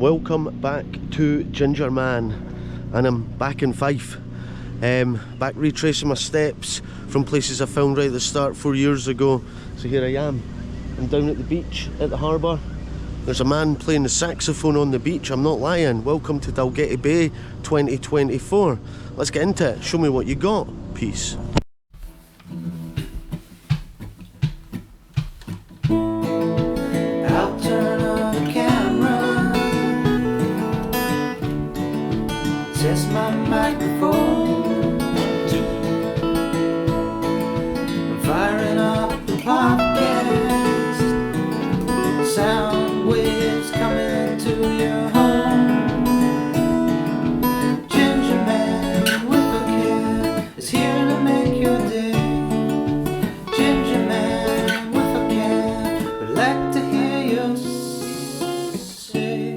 Welcome back to Gingerman, and I'm back in Fife, back retracing my steps from places I found right at the start 4 years ago. So here I am, I'm down at the beach at the harbour. There's a man playing the saxophone on the beach, I'm not lying. Welcome to Dalgety Bay 2024. Let's get into it, show me what you got. Peace. Test my microphone. I'm firing up the podcast. Sound waves coming to your home. Gingerman with a cam is here to make your day. Gingerman with a cam, would like to hear you say.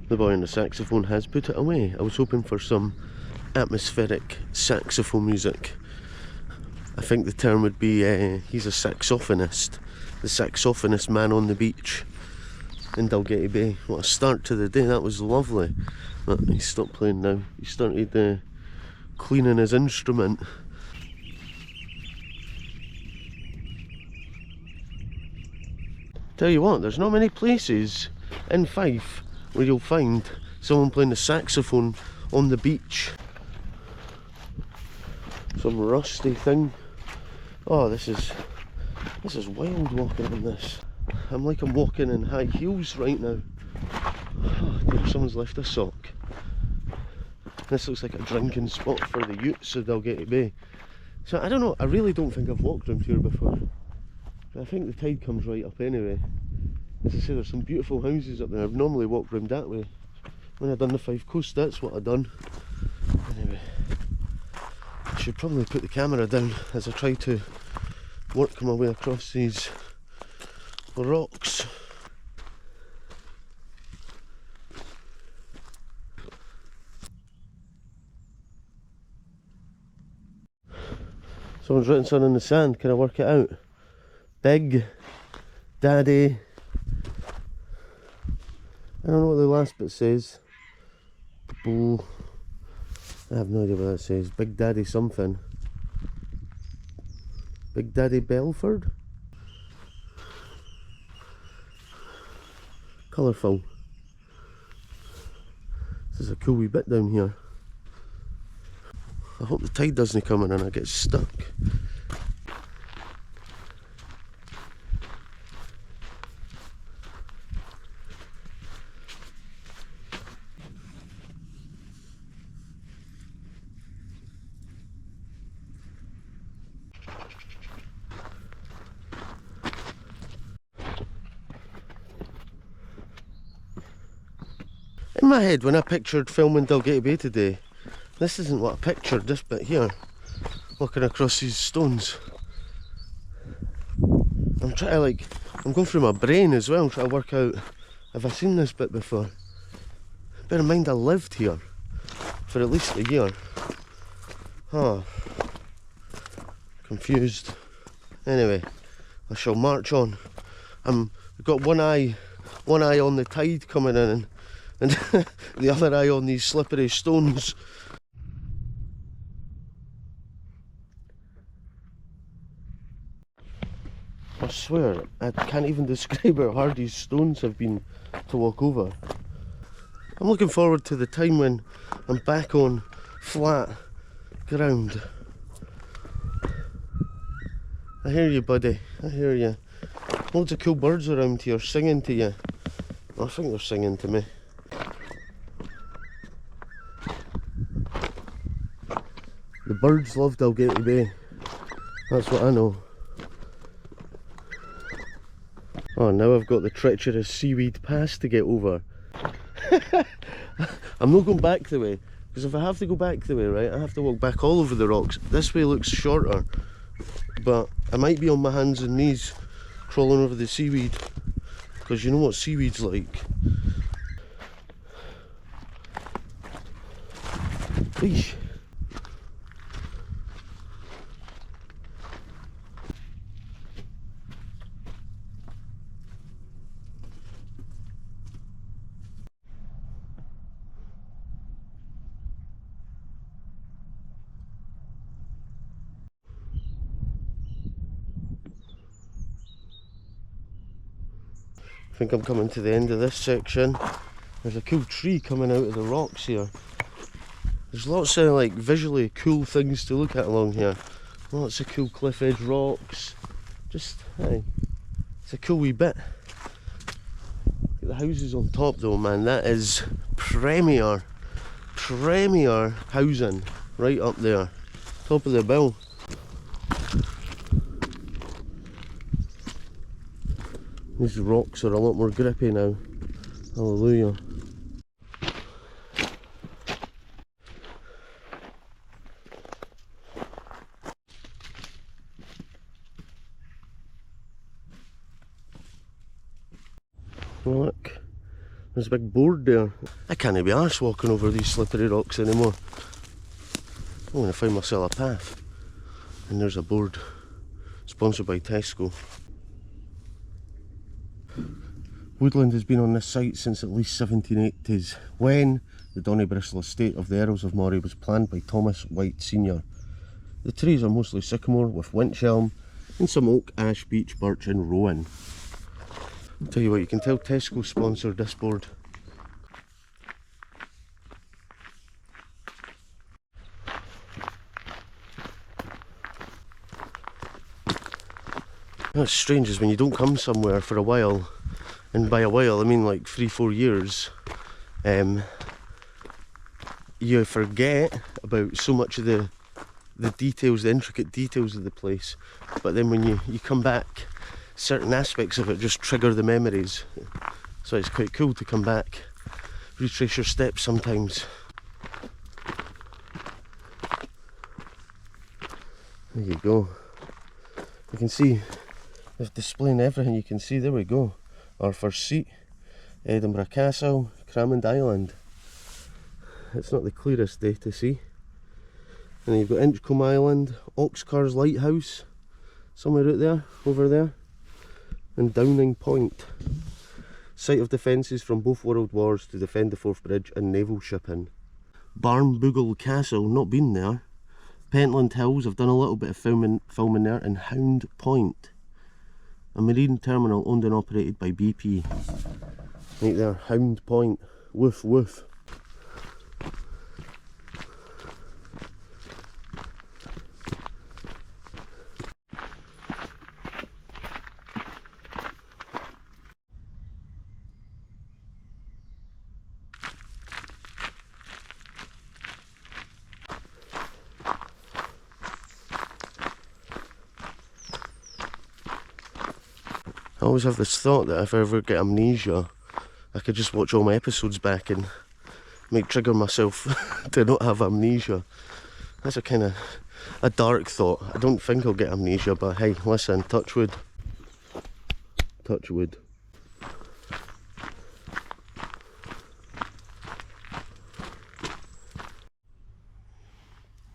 The boy on the saxophone has put it away. I was hoping for some atmospheric saxophone music. I think the term would be he's a saxophonist. The saxophonist man on the beach in Dalgety Bay. What a start to the day, that was lovely. But he's stopped playing now. He started cleaning his instrument. Tell you what, there's not many places in Fife where you'll find someone playing the saxophone on the beach. Some rusty thing. Oh, this is wild walking on this. I'm like I'm walking in high heels right now. Oh dear, someone's left a sock. This looks like a drinking spot for the youths of Dalgety Bay. So I don't know, I really don't think I've walked around here before. But I think the tide comes right up anyway. As I say, there's some beautiful houses up there. I've normally walked round that way. When I done the Fife Coast, that's what I done. Anyway, I should probably put the camera down as I try to work my way across these rocks. Someone's written something in the sand, can I work it out? Big Daddy. I don't know what the last bit says. I have no idea what that says. Big Daddy something. Big Daddy Belford? Colourful. This is a cool wee bit down here. I hope the tide doesn't come in and I get stuck. In my head, when I pictured filming Dalgety Bay today, this isn't what I pictured, this bit here, walking across these stones. I'm trying to I'm going through my brain as well, trying to work out, have I seen this bit before? Bear in mind I lived here for at least a year. Oh, confused. Anyway, I shall march on. I've got one eye on the tide coming in, and the other eye on these slippery stones. I swear, I can't even describe how hard these stones have been to walk over. I'm looking forward to the time when I'm back on flat ground. I hear you, buddy, I hear you. Loads of cool birds around here singing to you. I think they're singing to me. The birds love Dalgety Bay. That's what I know. Oh, now I've got the treacherous seaweed pass to get over. I'm not going back the way, because if I have to go back the way, right, I have to walk back all over the rocks. This way looks shorter, but I might be on my hands and knees crawling over the seaweed, because you know what seaweed's like. Eesh. I think I'm coming to the end of this section. There's a cool tree coming out of the rocks here. There's lots of like visually cool things to look at along here. Lots of cool cliff edge rocks. Just, hey, it's a cool wee bit. Look at the houses on top though, man. That is premier housing right up there. Top of the bill. These rocks are a lot more grippy now. Hallelujah. Look, there's a big board there. I can't be arsed walking over these slippery rocks anymore. I'm going to find myself a path. And there's a board, sponsored by Tesco. Woodland has been on this site since at least 1780s, when the Donnybristle estate of the Earls of Moray was planned by Thomas White Sr. The trees are mostly sycamore with wych elm and some oak, ash, beech, birch and rowan. I'll tell you what, you can tell Tesco sponsored this board. What's strange is when you don't come somewhere for a while, and by a while I mean like 3-4 years, you forget about so much of the details, the intricate details of the place, but then when you come back, certain aspects of it just trigger the memories. So it's quite cool to come back, retrace your steps sometimes. There you go. You can see, it's displaying everything. You can see, there we go. Our first seat, Edinburgh Castle, Cramond Island. It's not the clearest day to see. And then you've got Inchcombe Island, Oxcar's Lighthouse, somewhere out there, over there, and Downing Point. Site of defences from both world wars to defend the Forth Bridge and naval shipping. Barnbougle Castle, not been there. Pentland Hills, I've done a little bit of filming there, and Hound Point. A marine terminal owned and operated by BP. Right there, Hound Point. Woof woof. I always have this thought that if I ever get amnesia, I could just watch all my episodes back and might trigger myself to not have amnesia. That's a kind of a dark thought. I don't think I'll get amnesia, but hey, listen, touch wood. Touch wood.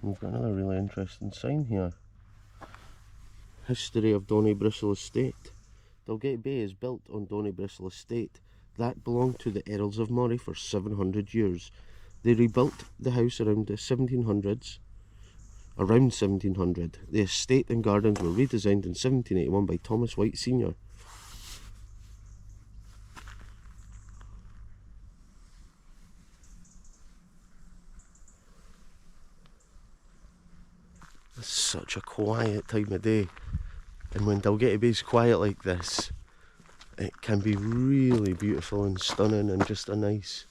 We've got another really interesting sign here. History of Donnybristle Estate. Dalgety Bay is built on Donnybristle Estate. That belonged to the Earls of Moray for 700 years. They rebuilt the house around the 1700s. Around 1700. The estate and gardens were redesigned in 1781 by Thomas White Sr. It's such a quiet time of day. And when Dalgety Bay is quiet like this, it can be really beautiful and stunning and just a nice,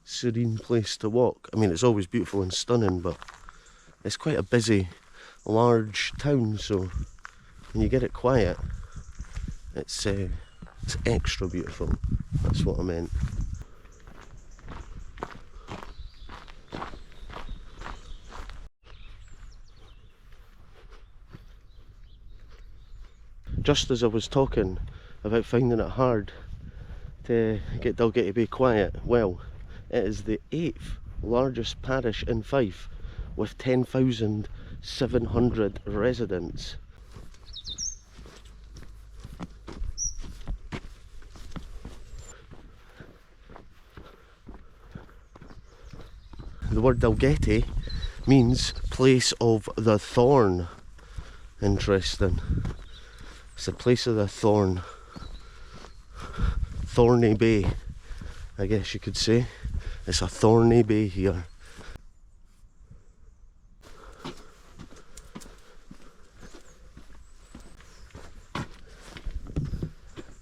serene place to walk. I mean, it's always beautiful and stunning, but it's quite a busy, large town, so when you get it quiet, it's extra beautiful. That's what I meant. just as I was talking about finding it hard to get Dalgety Bay quiet, well, it is the 8th largest parish in Fife with 10,700 residents. The word Dalgety means place of the thorn. Interesting. It's the place of the thorn. Thorny Bay, I guess you could say. It's a thorny bay here.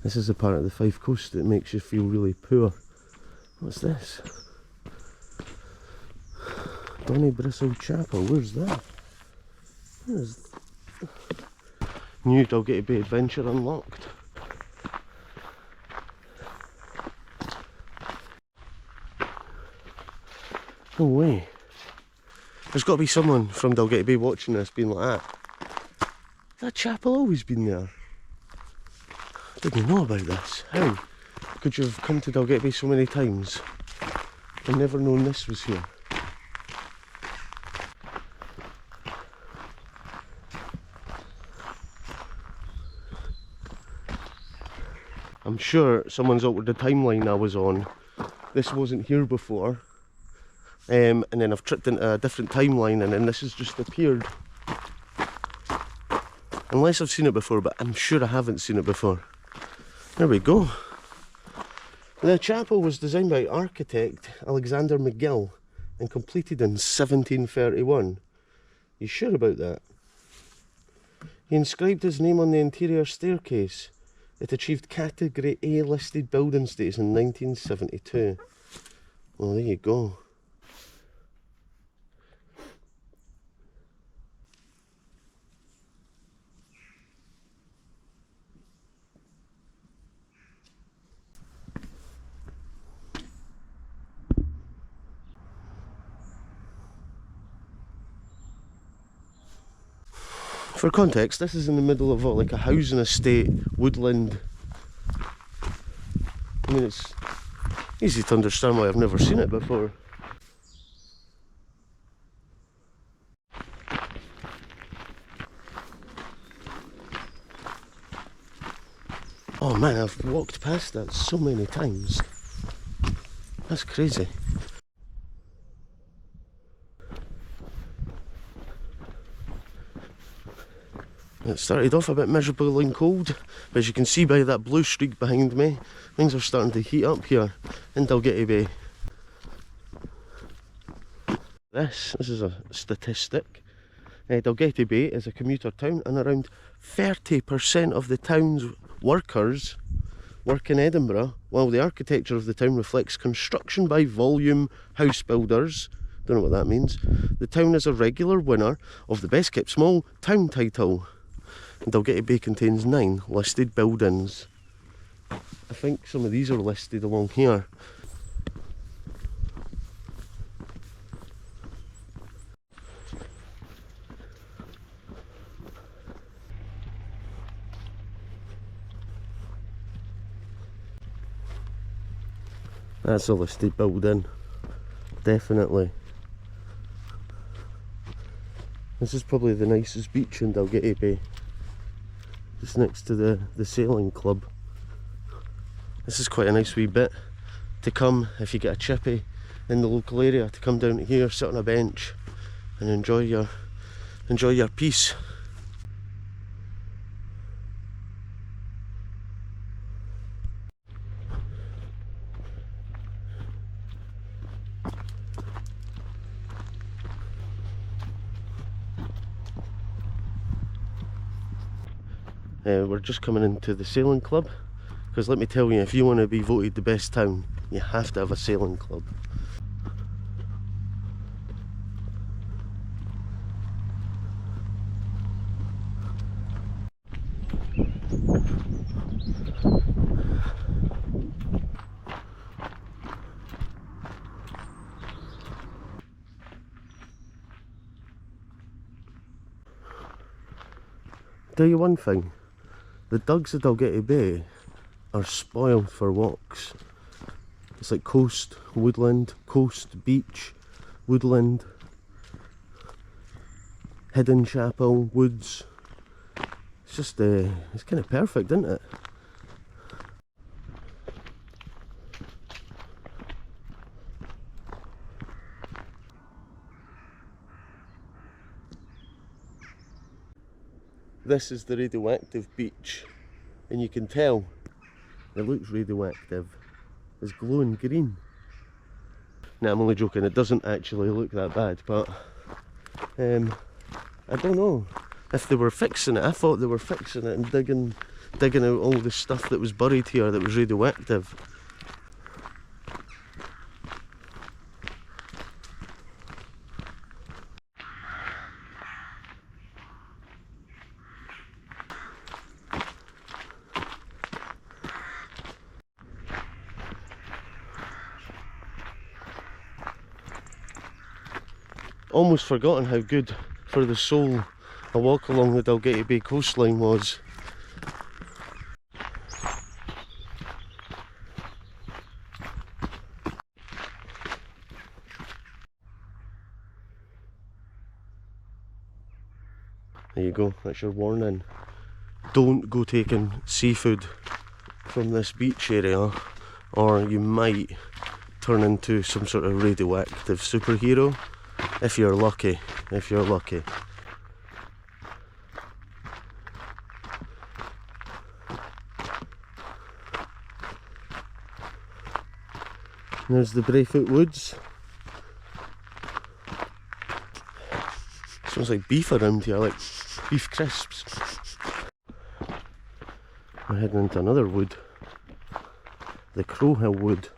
This is the part of the Fife coast that makes you feel really poor. What's this? Donnybristle Chapel, where's that? Where's New Dalgety Bay adventure unlocked. No way. There's got to be someone from Dalgety Bay watching this being like that chapel always been there? I didn't know about this. How could you have come to Dalgety Bay so many times and never known this was here? I'm sure someone's altered the timeline I was on. This wasn't here before. And then I've tripped into a different timeline and then this has just appeared. Unless I've seen it before, but I'm sure I haven't seen it before. There we go. The chapel was designed by architect Alexander McGill and completed in 1731. You sure about that? He inscribed his name on the interior staircase. It achieved Category A listed building status in 1972. Well, there you go. For context, this is in the middle of like a housing estate, woodland. I mean, it's easy to understand why I've never seen it before. Oh man, I've walked past that so many times. That's crazy. It started off a bit miserable and cold, but as you can see by that blue streak behind me, things are starting to heat up here in Dalgety Bay. This is a statistic. Dalgety Bay is a commuter town and around 30% of the town's workers work in Edinburgh, while the architecture of the town reflects construction by volume house builders. Don't know what that means. The town is a regular winner of the Best Kept Small Town title. Dalgety Bay contains 9 listed buildings. I think some of these are listed along here. That's a listed building, definitely. This is probably the nicest beach in Dalgety Bay. Just next to the sailing club. This is quite a nice wee bit to come if you get a chippy in the local area, to come down here, sit on a bench and enjoy your peace. We're just coming into the sailing club, because let me tell you, if you want to be voted the best town, you have to have a sailing club. Tell you one thing, The dugs of Dalgety Bay are spoiled for walks. It's like coast, woodland, coast, beach, woodland, hidden chapel, woods. It's just, it's kind of perfect, isn't it? This is the radioactive beach, and you can tell it looks radioactive. It's glowing green. Now, I'm only joking, it doesn't actually look that bad, but I don't know if they were fixing it. I thought they were fixing it and digging out all the stuff that was buried here that was radioactive. Almost forgotten how good for the soul a walk along the Dalgety Bay coastline was. There you go, that's your warning. Don't go taking seafood from this beach area, or you might turn into some sort of radioactive superhero. If you're lucky, if you're lucky. There's the Brayfoot Woods. Smells like beef around here, like beef crisps. We're heading into another wood. The Crow Hill Wood.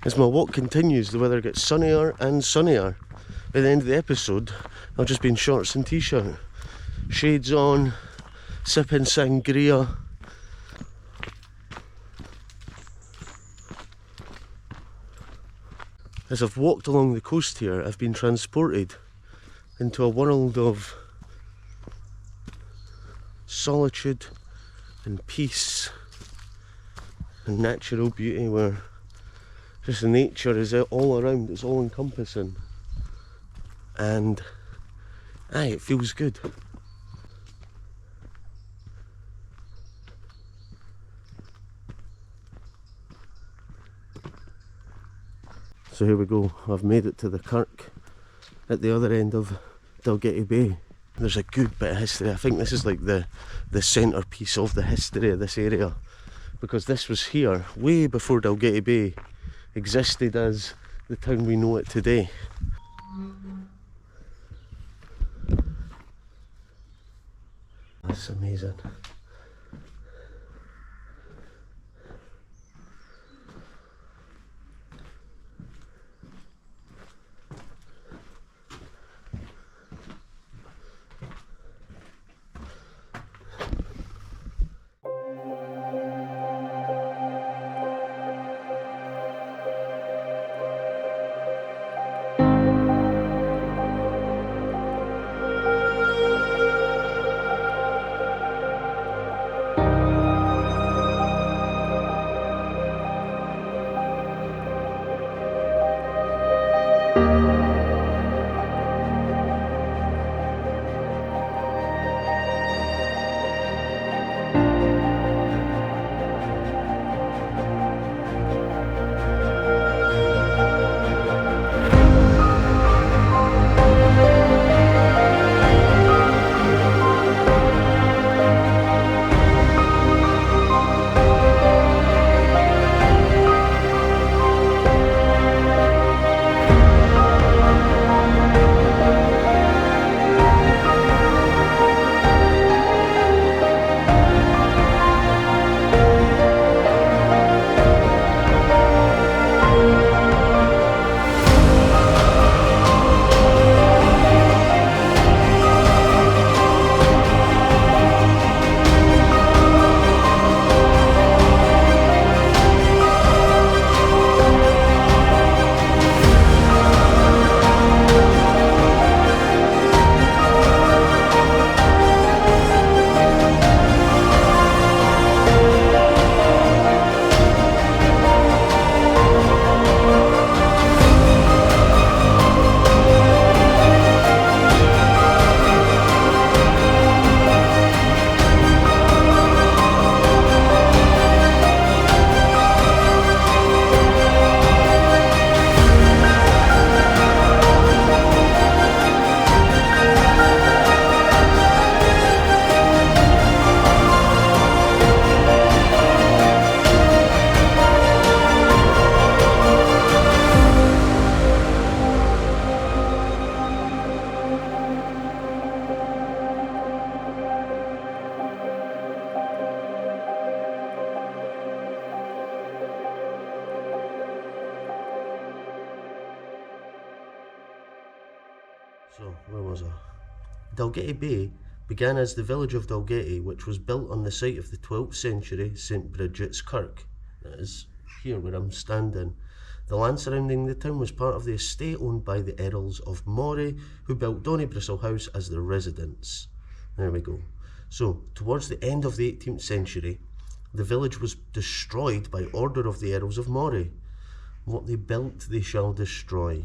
As my walk continues, the weather gets sunnier and sunnier. By the end of the episode, I'll just be in shorts and t-shirt. Shades on, sipping sangria. As I've walked along the coast here, I've been transported into a world of solitude and peace and natural beauty, where just nature is all around, it's all encompassing, and it feels good. So here we go, I've made it to the Kirk at the other end of Dalgety Bay. There's a good bit of history. I think this is like the centrepiece of the history of this area, because this was here way before Dalgety Bay existed as the town we know it today. That's amazing. where was I? Dalgety Bay began as the village of Dalgety, which was built on the site of the 12th century St Bridget's Kirk. That is here where I'm standing. The land surrounding the town was part of the estate owned by the Earls of Moray, who built Donnybristle House as their residence. There we go. So, towards the end of the 18th century, the village was destroyed by order of the Earls of Moray. What they built they shall destroy.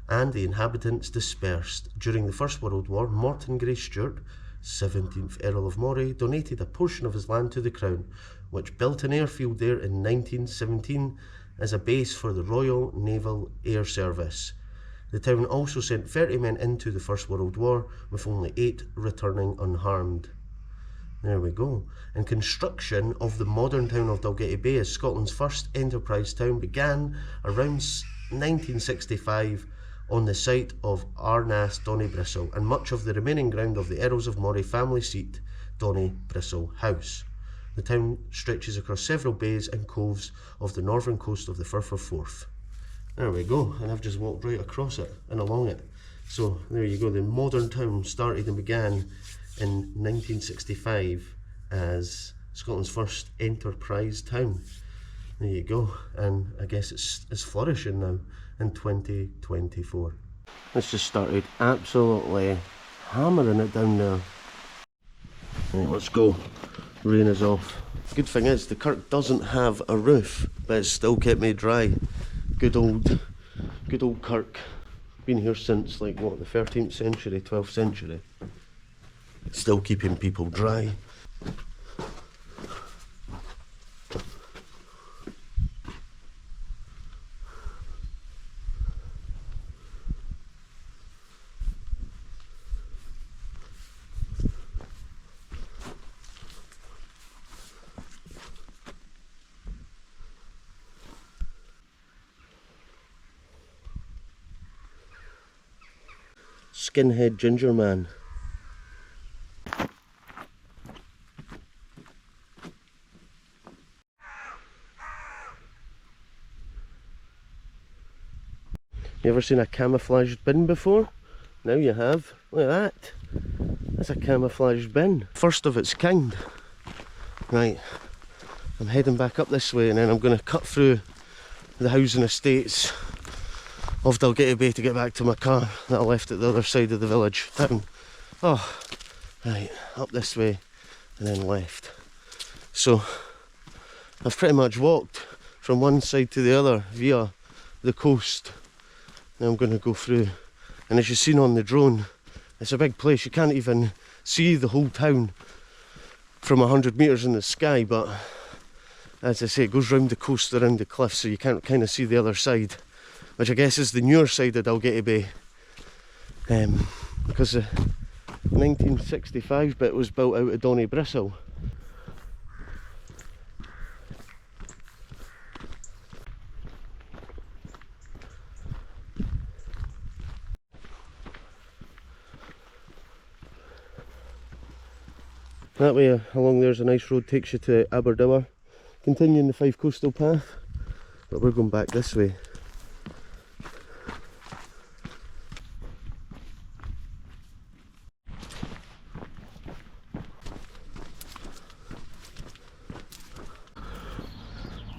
And the inhabitants dispersed. During the First World War, Morton Grey Stewart, 17th Earl of Moray, donated a portion of his land to the Crown, which built an airfield there in 1917 as a base for the Royal Naval Air Service. The town also sent 30 men into the First World War, with only 8 returning unharmed. There we go. And construction of the modern town of Dalgety Bay as Scotland's first enterprise town began around 1965 on the site of Arnas Donnybristle and much of the remaining ground of the Earls of Moray family seat, Donnybristle House. The town stretches across several bays and coves of the northern coast of the Firth of Forth. There we go, and I've just walked right across it and along it. So there you go, the modern town started and began in 1965 as Scotland's first enterprise town. There you go, and I guess it's flourishing now in 2024. It's just started absolutely hammering it down there. Right, let's go. Rain is off. Good thing is the Kirk doesn't have a roof, but it's still kept me dry. Good old Kirk. Been here since like what, the 13th century, 12th century. Still keeping people dry. Skinhead Gingerman. You ever seen a camouflaged bin before? Now you have. Look at that. That's a camouflaged bin. First of its kind. Right. I'm heading back up this way and then I'm going to cut through the housing estates of Dalgety Bay to get back to my car that I left at the other side of the village town. Oh, right, up this way and then left. So I've pretty much walked from one side to the other via the coast. Now I'm going to go through, and as you've seen on the drone, it's a big place. You can't even see the whole town from 100 metres in the sky, but as I say, it goes round the coast, around the cliffs, so you can't kind of see the other side, which I guess is the newer side of Dalgety Bay, because the 1965 bit was built out of Donnybristle. That way along there's a nice road, takes you to Aberdour, continuing the Five Coastal Path, but we're going back this way.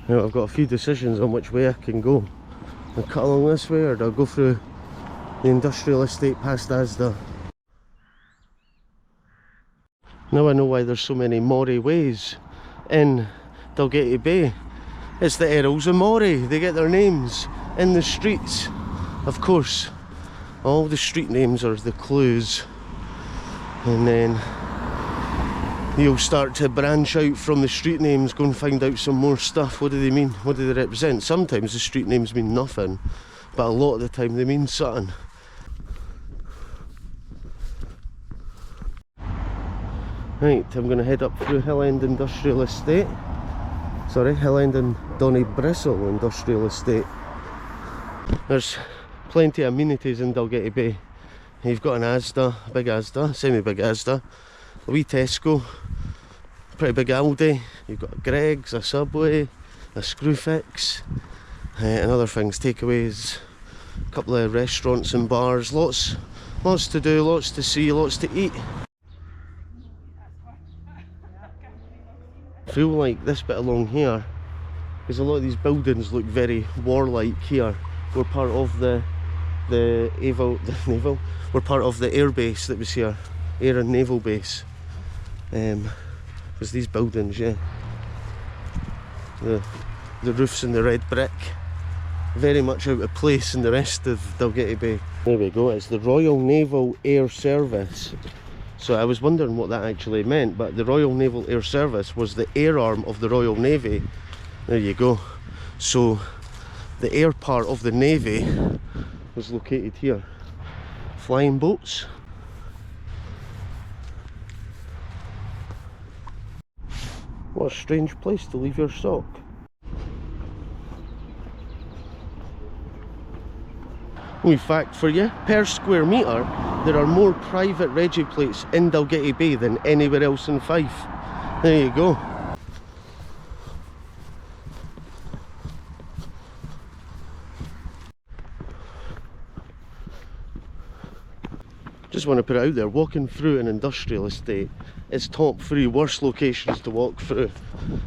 Now I've got a few decisions on which way I can go. I'll cut along this way, or do I go through the industrial estate past Asda? Now I know why there's so many Moray ways in Dalgety Bay. It's the Earls of Moray. They get their names in the streets. Of course, all the street names are the clues. And then you'll start to branch out from the street names, go and find out some more stuff. What do they mean? What do they represent? Sometimes the street names mean nothing, but a lot of the time they mean something. Right, I'm going to head up through Hill End Industrial Estate. Sorry, Hill End and Donnybristle Industrial Estate. There's plenty of amenities in Dalgety Bay. You've got an Asda, a big Asda, semi-big Asda, a wee Tesco, pretty big Aldi. You've got a Greggs, a Subway, a Screwfix, and other things, takeaways, a couple of restaurants and bars, lots Lots to do, lots to see, lots to eat. I feel like this bit along here, because a lot of these buildings look very warlike here. We're part of the naval. We're part of the air base that was here, air and naval base. There's these buildings, yeah. The roofs and the red brick, very much out of place in the rest of Dalgety Bay. There we go. It's the Royal Naval Air Service. So I was wondering what that actually meant, but the Royal Naval Air Service was the air arm of the Royal Navy. There you go. So the air part of the Navy was located here. Flying boats. What a strange place to leave your sock. Wee fact for you, per square metre there are more private regi plates in Dalgety Bay than anywhere else in Fife. There you go. Just want to put it out there, walking through an industrial estate is top 3 worst locations to walk through.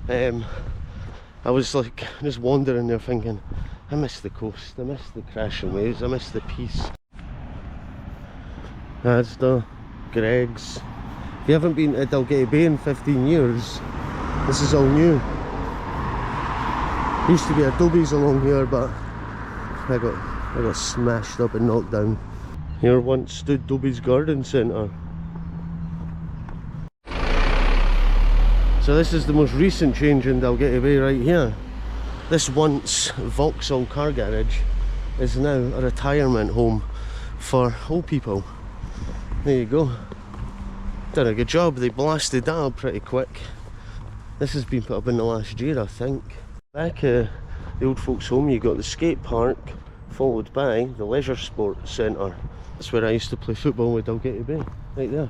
I was like just wandering there thinking, I miss the coast, I miss the crashing waves, I miss the peace. Asda, Greg's. If you haven't been to Dalgety Bay in 15 years, this is all new. Used to be Adobe's along here, but I got smashed up and knocked down. Here once stood Adobe's garden centre. So this is the most recent change in Dalgety Bay right here. This once Vauxhall car garage is now a retirement home for old people. There you go. Done a good job, they blasted that up pretty quick. This has been put up in the last year, I think. Back at the old folks home you got the skate park, followed by the leisure sports centre. That's where I used to play football with Dalgety Bay, right there.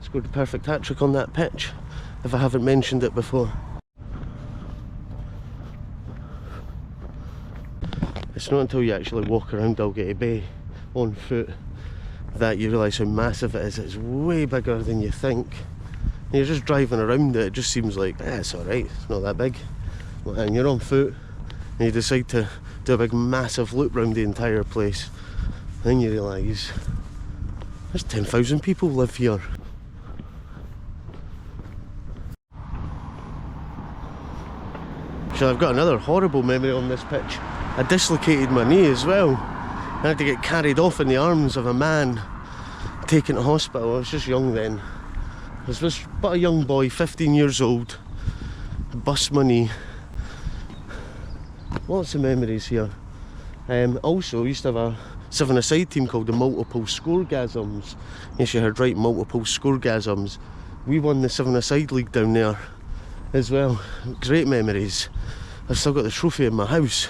Scored a perfect hat-trick on that pitch, if I haven't mentioned it before. It's not until you actually walk around Dalgety Bay on foot that you realise how massive it is. It's way bigger than you think. And you're just driving around it, it just seems like, it's alright, it's not that big. And you're on foot and you decide to do a big massive loop round the entire place. Then you realise there's 10,000 people live here. So I've got another horrible memory on this pitch. I dislocated my knee as well. I had to get carried off in the arms of a man, taken to hospital. I was just young then. I was just but a young boy, 15 years old. Bust my knee. Lots of memories here. Also, used to have a 7-a-side team called the Multiple Scoregasms. Yes, you heard right, Multiple Scoregasms. We won the 7-a-side league down there as well. Great memories. I've still got the trophy in my house.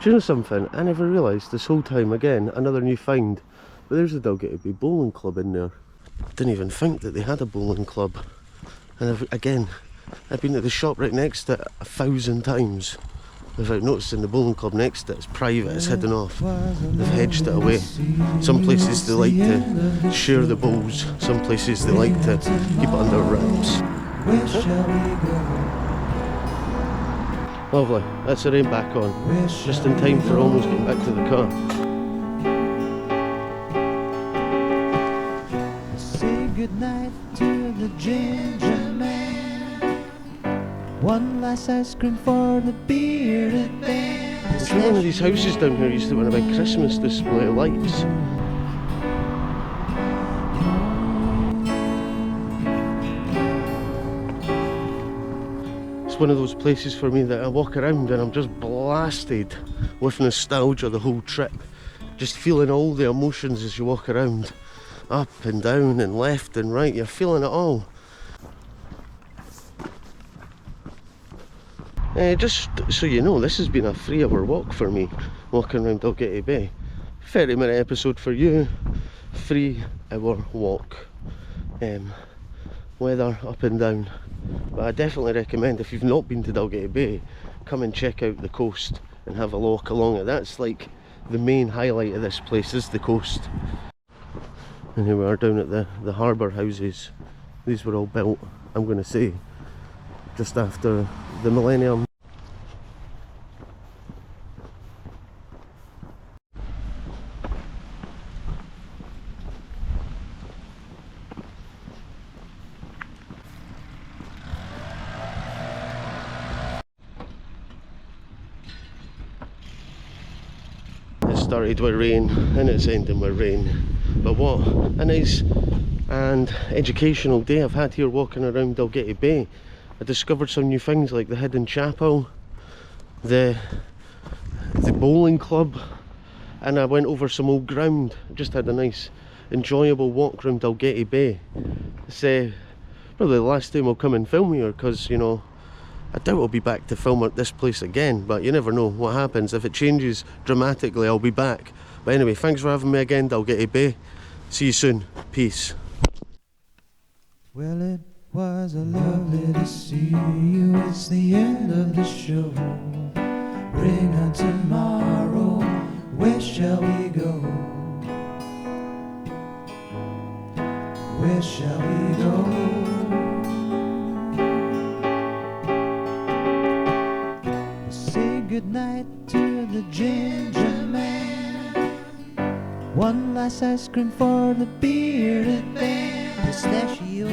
Do you know something? I never realised this whole time, again, another new find. But there's a Dalgety Bay bowling club in there. I didn't even think that they had a bowling club. And I've been to the shop right next to it 1,000 times without noticing the bowling club next to it. It's private, it's hidden off. They've hedged it away. Some places they like to share the bowls, some places they like to keep it under wraps. Where shall we go? Lovely, that's the rain back on. Just in time for almost getting back to the car. Say goodnight to the Gingerman. One last ice cream for the bearded band. I'm sure one of these houses down here used to have a big Christmas display of lights. It's one of those places for me that I walk around and I'm just blasted with nostalgia the whole trip. Just feeling all the emotions as you walk around. Up and down and left and right, you're feeling it all. Just so you know, this has been a 3-hour walk for me, walking around Dalgety Bay. 30-minute episode for you, 3-hour walk. Weather up and down. But I definitely recommend, if you've not been to Dalgety Bay, come and check out the coast. and have a walk along it. That's like the main highlight of this place, is the coast. And here we are down at the harbour houses. These were all built, I'm going to say, just after the millennium. It started with rain and it's ending with rain, but what a nice and educational day I've had here walking around Dalgety Bay. I discovered some new things like the hidden chapel, the bowling club, and I went over some old ground. Just had a nice enjoyable walk around Dalgety Bay. It's probably the last time I'll come and film here, because you know, I doubt I'll be back to film at this place again, but you never know what happens. If it changes dramatically, I'll be back. But anyway, thanks for having me again, Dalgety Bay. See you soon. Peace. Well, it was lovely to see you. It's the end of the show. Bring on tomorrow. Where shall we go? Where shall we go? Say goodnight to the Gingerman. One last ice cream for the bearded man. Pistachio